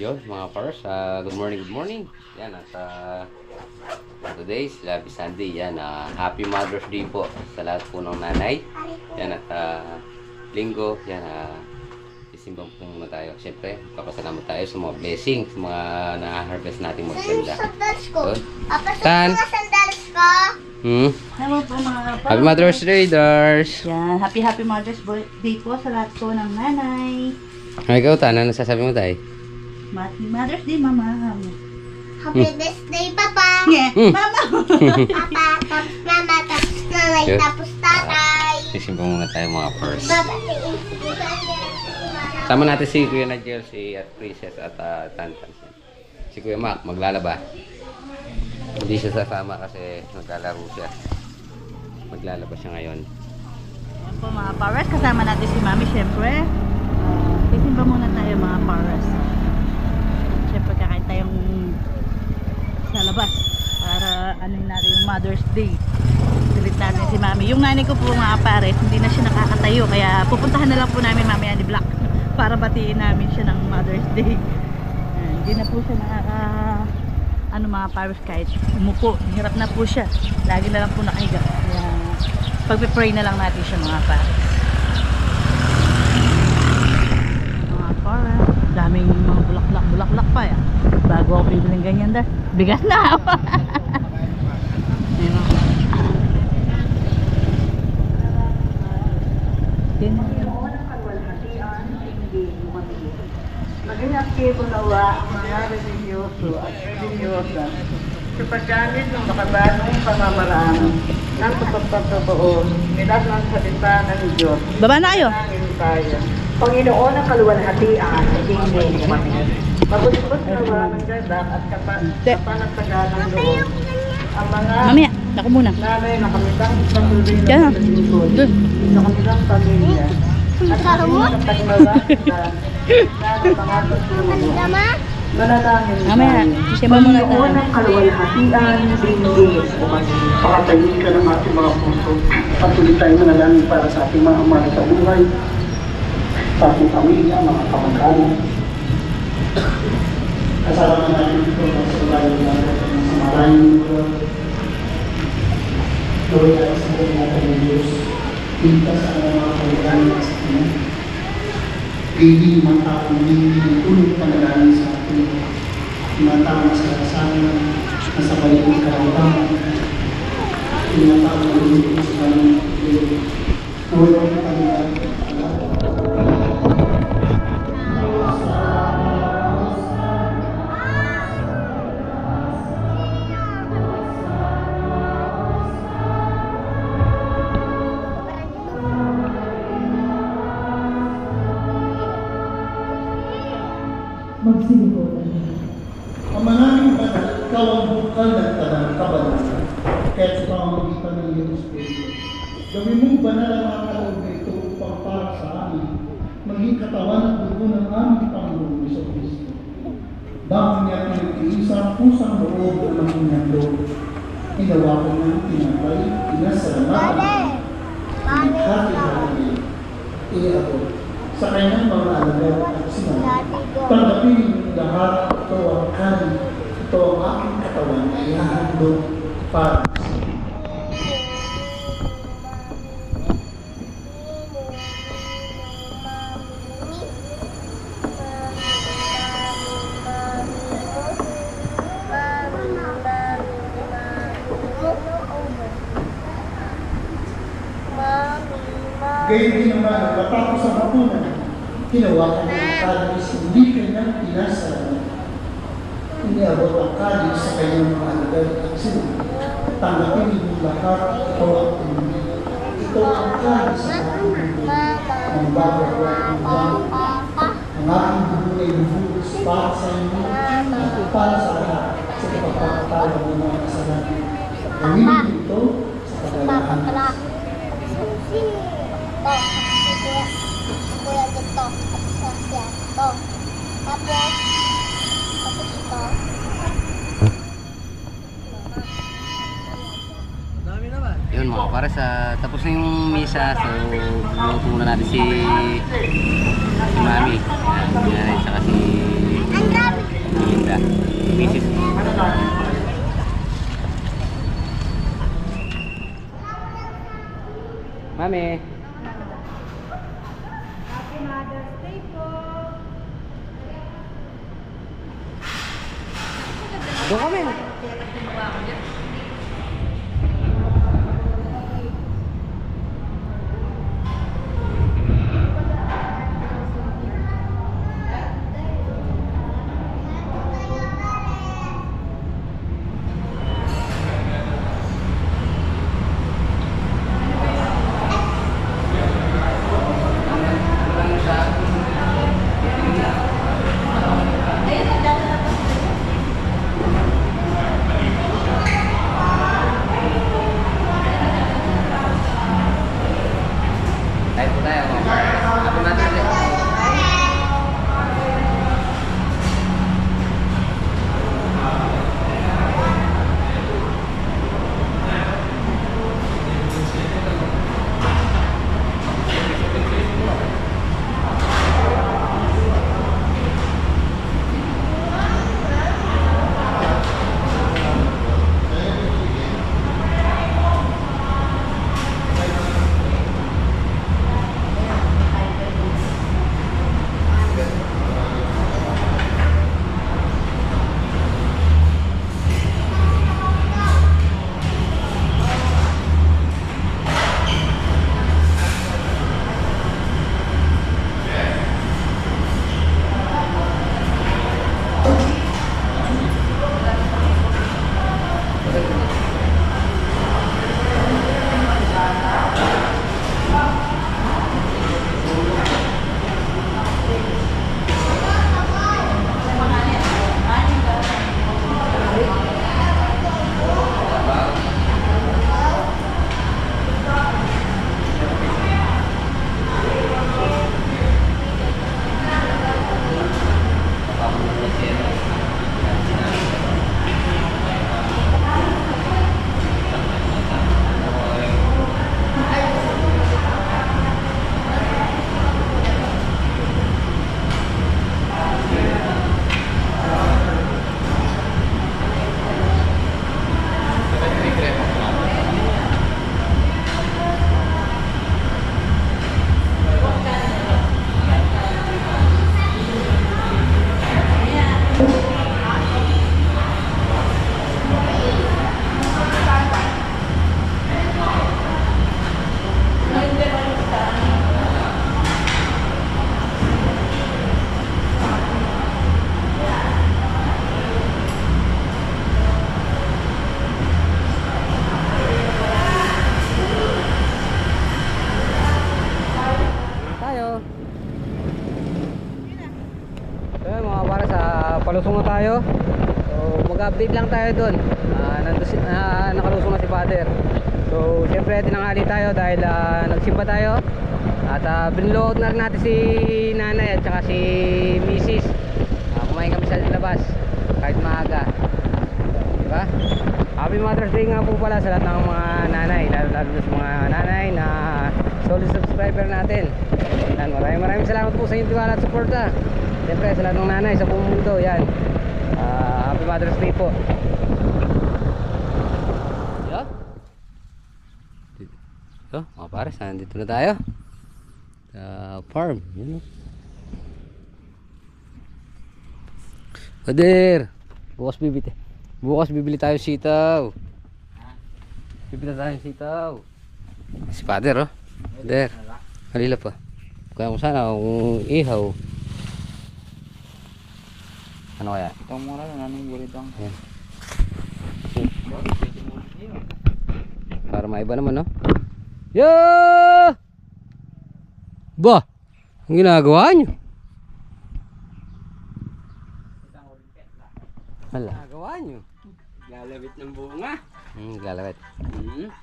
Yun, mga pars, good morning, good morning. Yan, at today is Happy Sunday. Yan, Happy Mother's Day po sa lahat po ng nanay. Yan, at linggo, yan, isimbang po muna tayo. Siyempre, papasalamat tayo sa mga blessings, sa mga na-harvest natin maganda. Sandals ko. Tan? Mga sandals ko. Hello po mga pa. Happy Mother's Day, Dars! Yan, happy Mother's Day po sa lahat po ng nanay. Ay, ikaw, Tan, ano nasasabi mo tayo? Happy Mother's Day, Mama. Happy birthday, Papa. Yeah, Mama. Papa, tapos mama, tapos nanay, Yun. tapos tatay. Sisimbang muna tayo, mga pars. Baba. Sama natin si Kuya Nigel, si at Princess at Tantan. Si Kuya Mac, maglalaba. Hindi siya sasama kasi maglalaro siya. Maglalaba siya ngayon. Yan po mga paras, kasama natin si Mami syempre. Tisimba muna tayo mga paras. Syempre kakain tayong sa labas para ano natin yung Mother's Day. Pilit natin si Mami. Yung nanay ko po mga pares, hindi na siya nakakatayo kaya pupuntahan na lang po namin mamaya ni Black para batiin namin siya ng Mother's Day. Hindi na po siya ano mga pares kahit umupo. Hirap na po siya. Lagi na lang po nakahiga. Kaya pagpe-pray na lang natin siya mga pares. Mga pares. Daming mga bulaklak pa ya. Bago ako bibiling ganyan dahil. Bigas na. Ayun o. Maging aktibo nawa ang mga religyoso at religyosa sa paggamit ng makabanong pamamaraan ng pagpapatuo nila ng salita ng Diyos. Baba na kayo. Nangin tayo. Panginoon ang kaluwalhatian, hindi kami. Maguspos nawa ng gadak at kapanatagan ng loob. Ang mga Mamaya. Ako muna. nanay na kamilang patuloy Diyan. na paglilingkod Doon. sa kanilang pamilya. At ang paglalaan mga tutulong. Dama? Manalangin Mamaya. Sisimba muna tayo. Panginoon ng kaluwalhatian, dinggis o pakatayin ka ng ating mga puso. Patuloy tayo manalangin para sa ating mga mahal sa buhay, sa ating pamilya, mga kamag-anak. Kasama natin ito sa bayan natin sa maraming lugar. Gawin natin sa ating natin ng Diyos. Pintas ang mga kamag-anak sa Kanya. Pili mga taong hindi tulong panalangin sa atin. Mga taong sa kasama, nasa balik ng karawakan. Mga taong nalulungkot sa kanyang pagkakas. Nawala ang panalangin. Magsimulan. Ang manaming banal, ikaw ang bukal ng tanang kabanalan, kahit sa pamamagitan ng iyong Espiritu. Gawin mong banal ang mga kaloob na ito upang para sa amin, maging katawan at dugo ng aming Panginoon sa Kristo. Dahil niya pinag-iisang pusang loob ng maging handog, tinawakan ng tinapay, inasalamatan, hati-hati, iabot sa kanyang mga alagad at sinabi. Tanggapin yung lahat, ito ang kanin, ito ang aking katawan na ihahandog para sa inyo. Gayun din naman, matapos ang hapunan, hinawakan niya ang kalis, hindi kanyang pinasa. Iniabot ang kalis sa kanyang mga alagad at sinabi, tanggapin niyo lahat, ito ang tumuli. Ito ang kalis sa aking mundo, ang bagay at ang gamit. Ang aking dugo na inubuhos para sa inyo at para sa lahat sa kapapakatawa ng mga kasalanan. Gawin niyo ito sa kagalahan. Kuya dito. Tapos siya. Ito. Tapos ito. Yun mga para sa tapos na yung misa, so luto muna natin si Mami. Yan, saka si kami. Happy Mother's Day po. Doon kami. Tayo po tayo mga pares. Happy Mother's Day. Palusong na tayo. So mag-update lang tayo doon. Nakalusong na si Father. So siyempre tinanghali tayo dahil nagsimba tayo. At binload na rin natin si nanay at saka si Mrs. Kumain kami sa labas kahit maaga. Diba? Happy Mother's Day nga po pala sa lahat ng mga nanay, lalo sa mga nanay na solid subscriber natin. Yan, maraming salamat po sa inyong tiwala at suporta. Siyempre sa lahat ng nanay sa buong mundo. Yan, Happy Mother's Day po. So mga pares, nandito na tayo sa farm. Yan, Father, bukas bibili tayo sitaw. Bibili tayo sitaw. Si Father, oh. Father, halila pa. Kaya kung sana kung ihaw. Ano kaya? Ito mura na nanong burito ang. Ayan. Para maiba naman, no? Yo! Ba! Ang ginagawa nyo? Hala. Ginagawa nyo? Lalabit ng bunga. Lalawit. Ang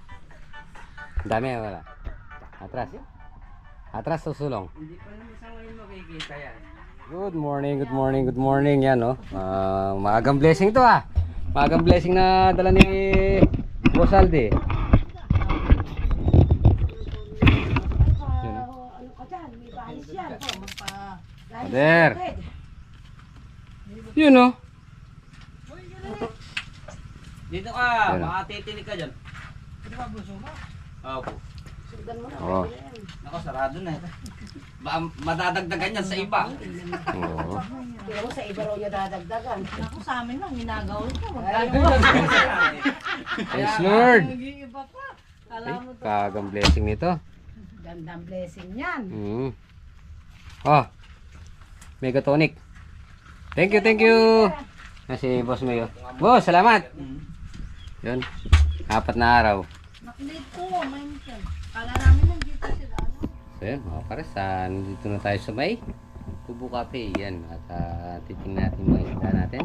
dami, wala. Atras. Atras o sulong? Hindi pa naman sa ngayon makikita yan. Good morning. Yan, no? Maagang blessing to, ah. Maagang blessing na dala ni Boss Aldi. Father. Yun, no? Dito ka, Pero, makatitinig ka dyan. Ito ba buso mo? Opo. Oh. Ako, sarado na eh. Baka madadagdagan yan sa iba. Oo. Kaya mo sa iba raw niya dadagdagan. Ako sa amin lang, ginagaw ko. Praise Lord! Nag-iiba pa. Kala Ay, mo to. kagang blessing nito. Gandang blessing yan. Oh, Megatonic. Thank you. Kasi Boss Mayo. Boss, salamat. Yun, 4 na araw. Dito, minsan. Kala namin nandito sila. So yun, mga pares, nandito na tayo sa may Kubo Cafe. Yan, at titingnan natin mga isda natin.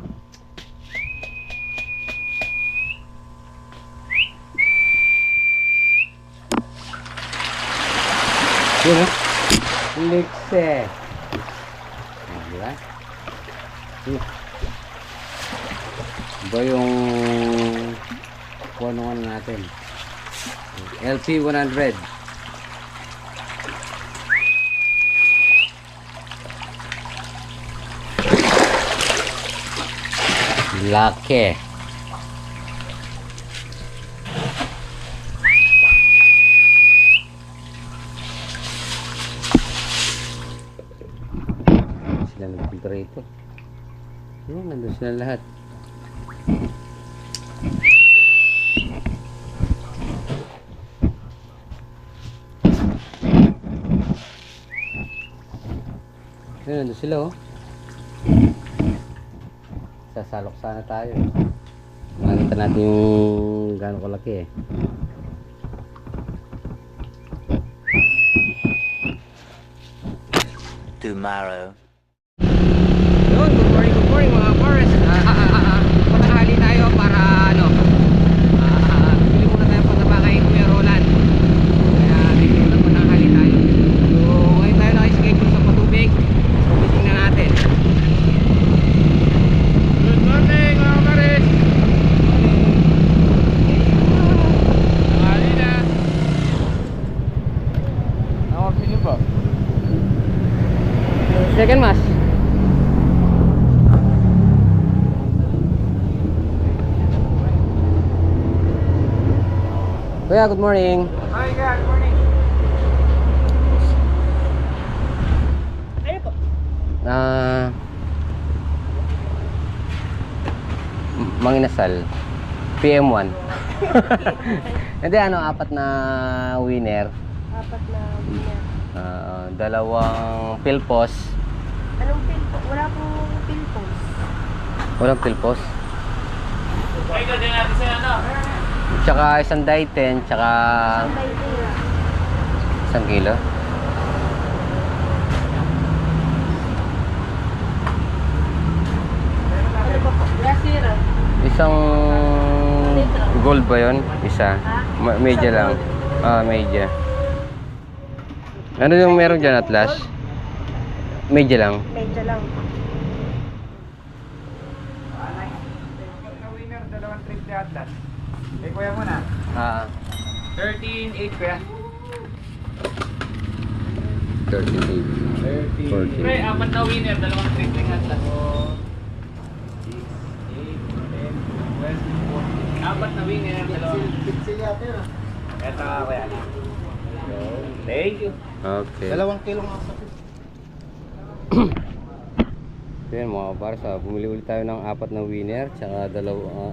Yun, oh. Likse. Diba? Ba yung kung ano natin? LP 100. Laki. Sila nagpunta rito. Yun, nandun sila lahat. Yun, nandun sila oh. Sasalok sana tayo. Makita natin yung gaano kalaki eh. Tomorrow. Yun, good morning mga Pares. Patahali tayo para ano, bili muna tayo pang kay Kuya Roland. Kaya bibili na patahali tayo. So ngayon tayo nakaschedule sa patubig. So tingnan natin. Good morning mga Pares. Patahali na. Ako, sino ba? Second mas. Kuya, good morning. Hi, good morning. Manginasal. PM1. Hindi, ano, 4 na winner. 4 na winner. 2 pilpos. Anong pilpos? Wala pong pilpos. Walang pilpos. Ay, gagawin natin sa ano? Tsaka 1 daiten, tsaka Sabay din 1 kilo. Ano ba po? Grasira. Isang gold ba yun? Isa. Media lang. Media. Ano yung meron dyan, Atlas? Media lang. Medyo lang. Na winner, 2 trip ni Atlas. Eh, kuya mo na. 13-8 kuya. 38. 14. Pre, 4 na winner, 2 trip ni Atlas. 4 na winner, 2. Ito nga kuya. Thank you. Okay. 2 kilo nga sa So yan mga kapares, bumili ulit tayo ng 4 na winner tsaka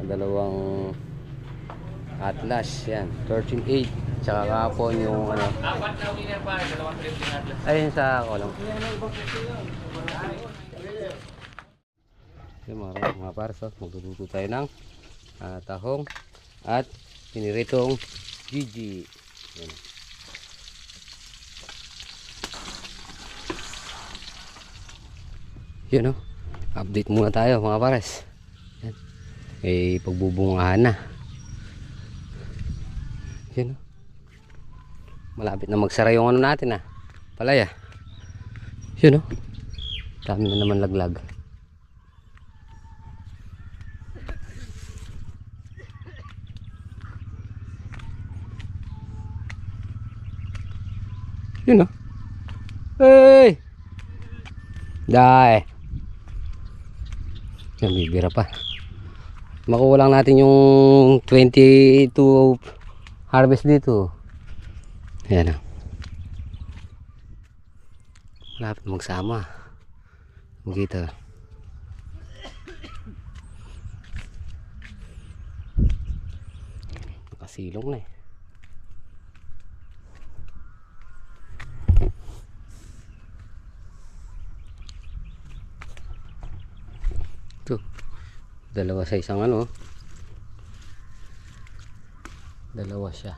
dalawang Atlas. Yan, 13.8 tsaka kahapon yung ano, 4 na winner pa, 2 trip ni Atlas. ayun sa kolong. Yan mga kapares, magluto tayo ng tahong at piniritong Gigi. Yan. Yun o, update muna tayo mga pares. Yan. Eh, pagbubungahan na. Yun o. Malapit na magsara yung ano natin palaya. Yun o. Dami na naman laglag. Yun o. Hey! Dai. Yan, bibira pa. Makuha lang natin yung 22 harvest dito. Yan o. Malapit magsama. Magkita. Nakasilong na eh. Ito. Dalawa sa isang ano. Dalawa siya.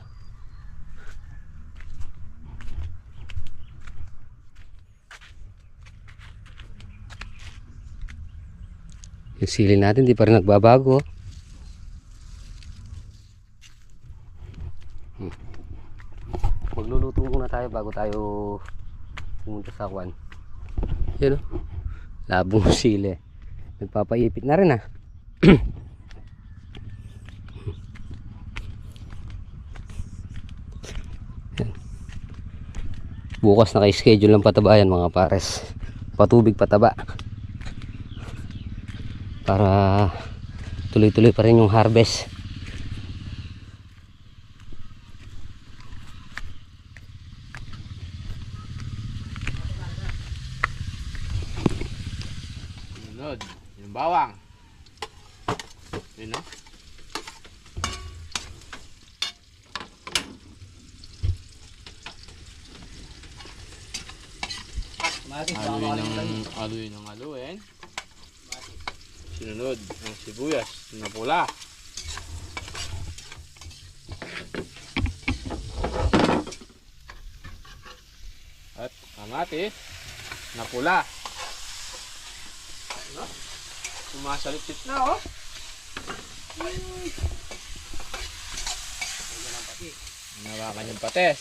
Yung sili natin di pa rin nagbabago. Magluluto muna tayo bago tayo pumunta sa kwan. Yan o. Labong sili. Nagpapaipit na rin ah. Bukas naka-schedule ng pataba yan mga pares. Patubig pataba. Para tuloy-tuloy pa rin yung harvest. Sunod, yung bawang. Yun no? Aluin. Sinunod ang sibuyas na pula. At kamatis na pula. Sumasalit-sit na oh. Nawakan yung pates.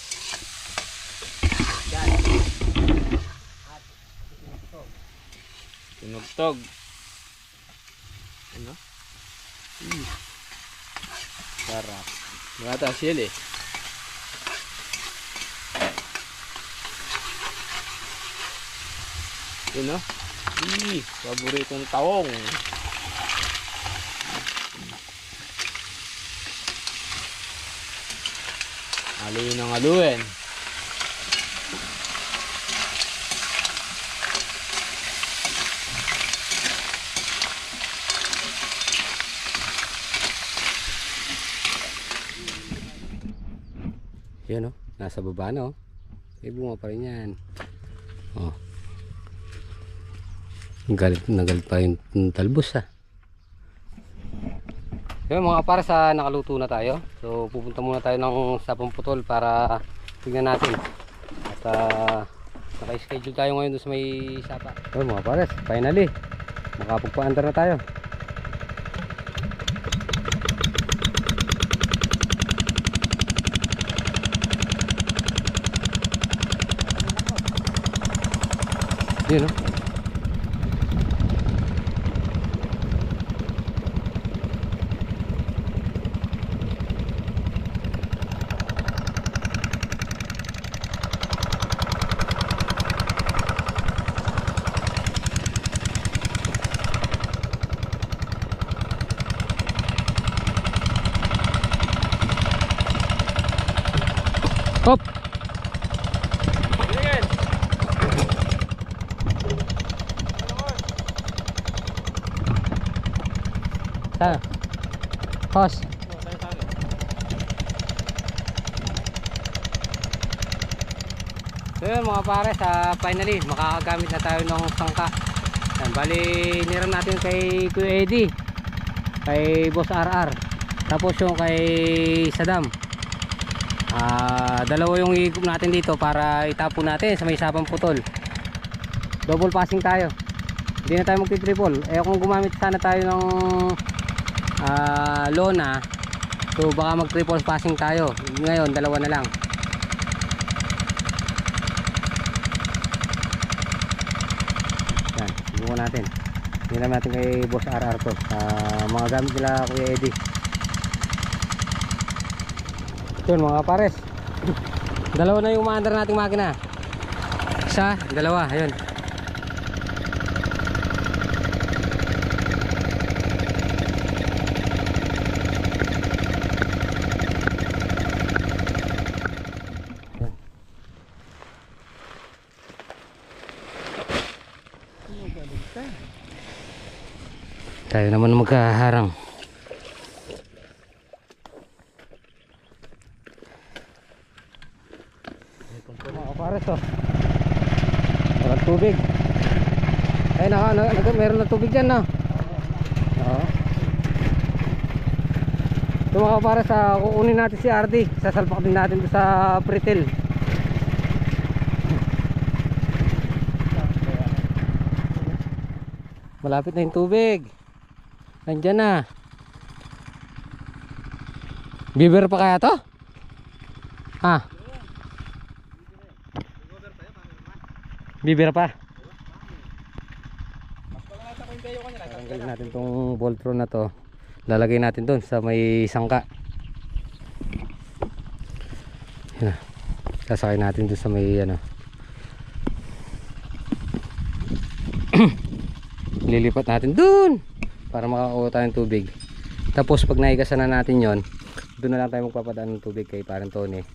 Tinugtog. Ano? Sarap. Mata sili. Yun no? Paboritong tawong. Aluin ng aluin. Yan o, nasa baba na o. Bunga pa rin yan. O. Nagalit pa yung talbos ah. Yan mga para sa nakaluto na tayo. So pupunta muna tayo ng sapang putol para tignan natin. At naka-schedule tayo ngayon doon sa may sapa. Yan mga pares, finally makapagpa-andar na tayo. Yun o. Hop! Sa hos. So yun mga pares, finally makakagamit na tayo ng sangka. Yan, bali niram natin kay Kuya Eddie, kay Boss RR, tapos yung kay Saddam. Dalawa yung higop natin dito para itapon natin sa may sapang putol. Double passing tayo, hindi na tayo magti-triple. Kung gumamit sana tayo ng lona, so baka mag triple passing tayo. Ngayon dalawa na lang. Yan, subukan natin. Tingnan natin kay Boss RR to, mga gamit nila Kuya Eddie. Yun mga pares, dalawa na yung umaandar nating makina. Isa, dalawa, ayun. Tayo naman magkaharang. Mga kapares oh. Walang tubig. Ay meron na tubig dyan no? Oo. Ito mga kapares, kukunin natin si RD. Sasalpak din natin ito sa Pretil. Malapit na yung tubig. Nandyan na. Beaver pa kaya to? Ha? Beaver pa? Tanggalin natin tong Voltron na to. Lalagay natin doon sa may sangka. Yan na. Sasakay natin doon sa may ano. Lilipat natin doon para makakuha tayo ng tubig. Tapos pag naigasan na natin yon, doon na lang tayo magpapadaan ng tubig kay parang Tony.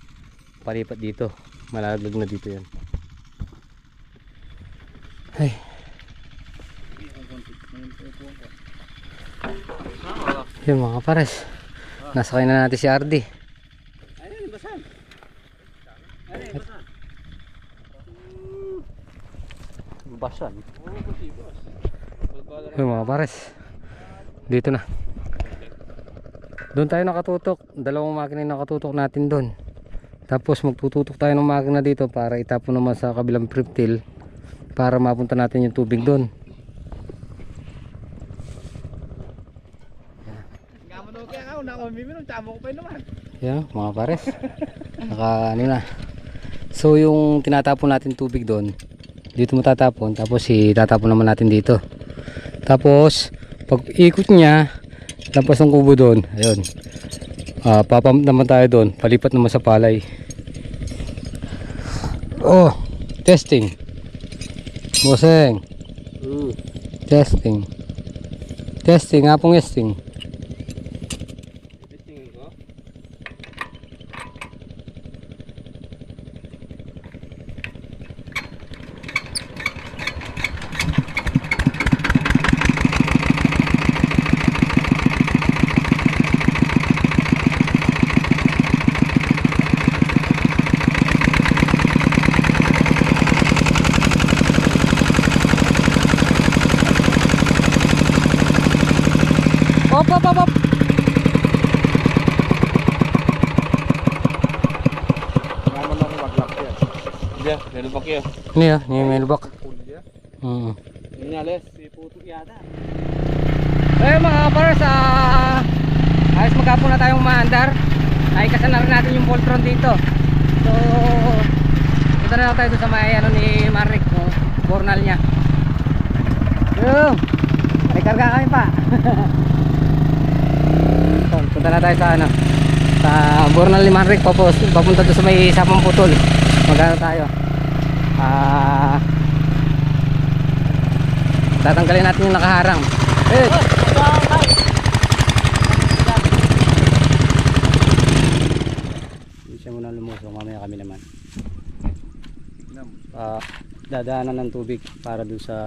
Palipat dito, malalaglag na dito yan. Ay. Yun mga pares, nasakay na natin si RD. Basan. Yung mga pares, dito na. Doon tayo nakatutok. Dalawang makina yung nakatutok natin doon. Tapos magtututok tayo ng makina dito para itapon naman sa kabilang Pretil para mapunta natin yung tubig doon. Yan mga pares, naka ano na. So yung tinatapon natin tubig doon, dito mo tatapon, tapos itatapon naman natin dito. Tapos pag ikot niya, lampas ng kubo doon, ayun, papamp naman tayo doon, palipat naman sa palay. Oh, testing Boseng. Testing apong testing. Op. Dia, melubak yun. Ini ya, ini melubak. Inales, iputok yata. Eh mga pares, ayos magkapon na tayong maandar. Naikasan na rin natin yung Voltron dito. So punta na lang tayo sa may ano ni Marek, bornal niya. Yung may karga kami pa. So, punta na tayo sa ano, sa bornal ni Marek, papunta doon sa may sapang putol. Magano tayo, tatanggalin natin yung nakaharang. Hindi siya muna lumusong, mamaya kami naman dadaanan ng tubig para dun sa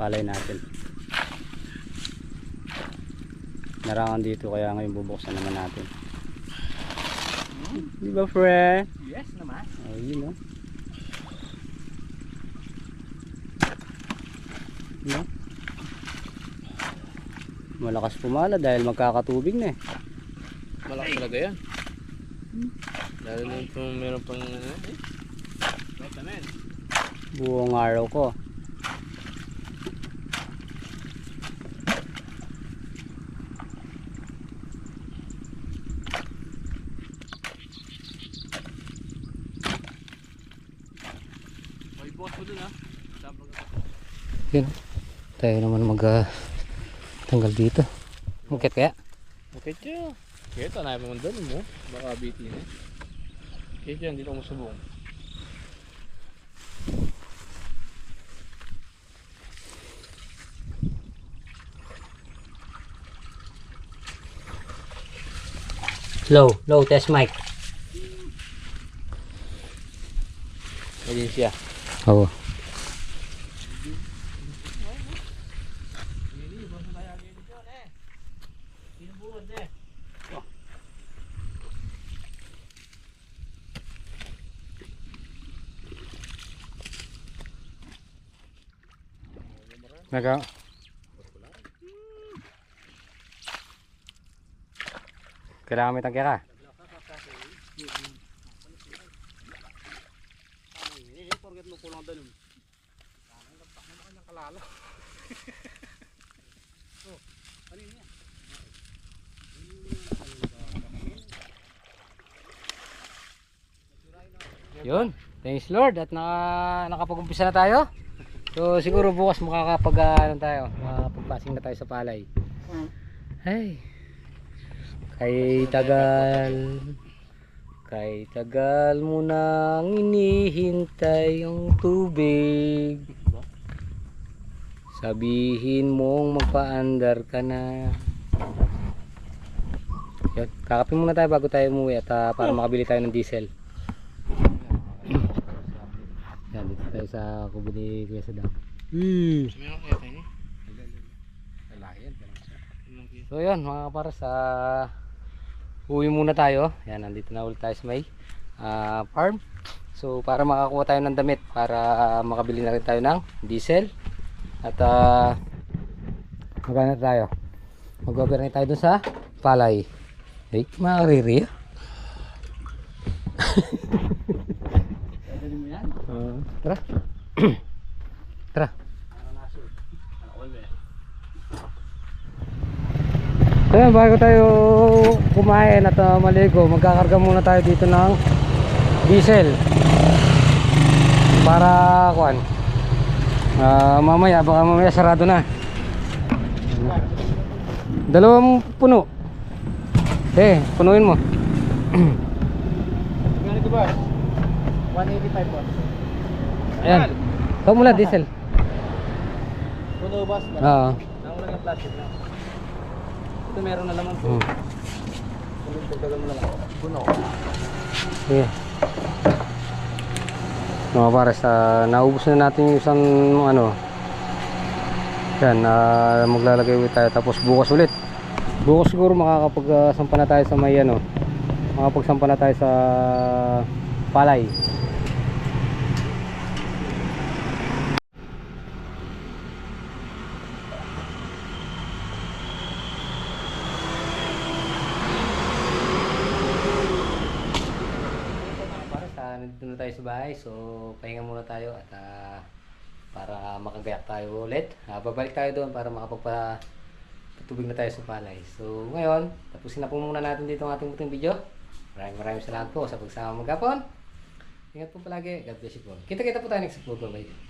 palay natin. Narangan dito kaya ngayon bubuksan naman natin. Di ba, friend? Yes naman. Oh, yun o. No? Malakas pumala dahil magkakatubig na eh. Malakas talaga yan. Lalo na kung meron pang Buong araw ko. may bukas mo dun ha. Yun. Tayo naman tanggal dito. Mungkit kaya? Okay siya. Kaya na namin doon mo. Baka biti na. Kaya siya, hindi ko masubong. Low, test mic. Ayun siya. Oo. Naka. Kailangan may tangke ka. Yun, thanks Lord at nakapag-umpisa na tayo. So siguro bukas makakapag tayo, makakapagpasing na tayo sa palay. Ay. Kay tagal mo nang inihintay ang tubig. Sabihin mong magpaandar ka na. Yun, kakapin muna tayo bago tayo umuwi at para makabili tayo ng diesel. Yan, dito tayo sa kubo ni Kuya Sadam. So yun mga kaparas, uwi muna tayo. Yan, nandito na ulit tayo sa may farm. So para makakuha tayo ng damit, para makabili na rin tayo ng diesel. At magana tayo, mag-overnight tayo dun sa palay. Hey, makariri. Tara. Tara. So yan, bago tayo kumain at maligo, magkakarga muna tayo dito ng diesel para kuan. Mamaya, baka mamaya sarado na. Dalawang puno. Punuin mo. Ganito ba? 185 po. Ayan. Ikaw mula diesel. Puno bus ba? Oo. Nangulang yung plastic na. Ito meron na naman po. Pagdagan mo na lang. Puno. Sige. Mga pares, naubos na natin yung isang ano. Yan, maglalagay ulit tayo tapos bukas ulit. Bukas siguro makakapagsampa na tayo sa may ano. Makapagsampa na tayo sa palay. Nandito na tayo sa bahay, so pahinga muna tayo at para makagayak tayo ulit. Babalik tayo doon para makapagpatubig na tayo sa palay. So ngayon, tapusin na po muna natin dito ang ating munting video. Maraming salamat po sa pagsama maghapon. Ingat po palagi. God bless you po. Kita-kita po tayo next vlog. Bye.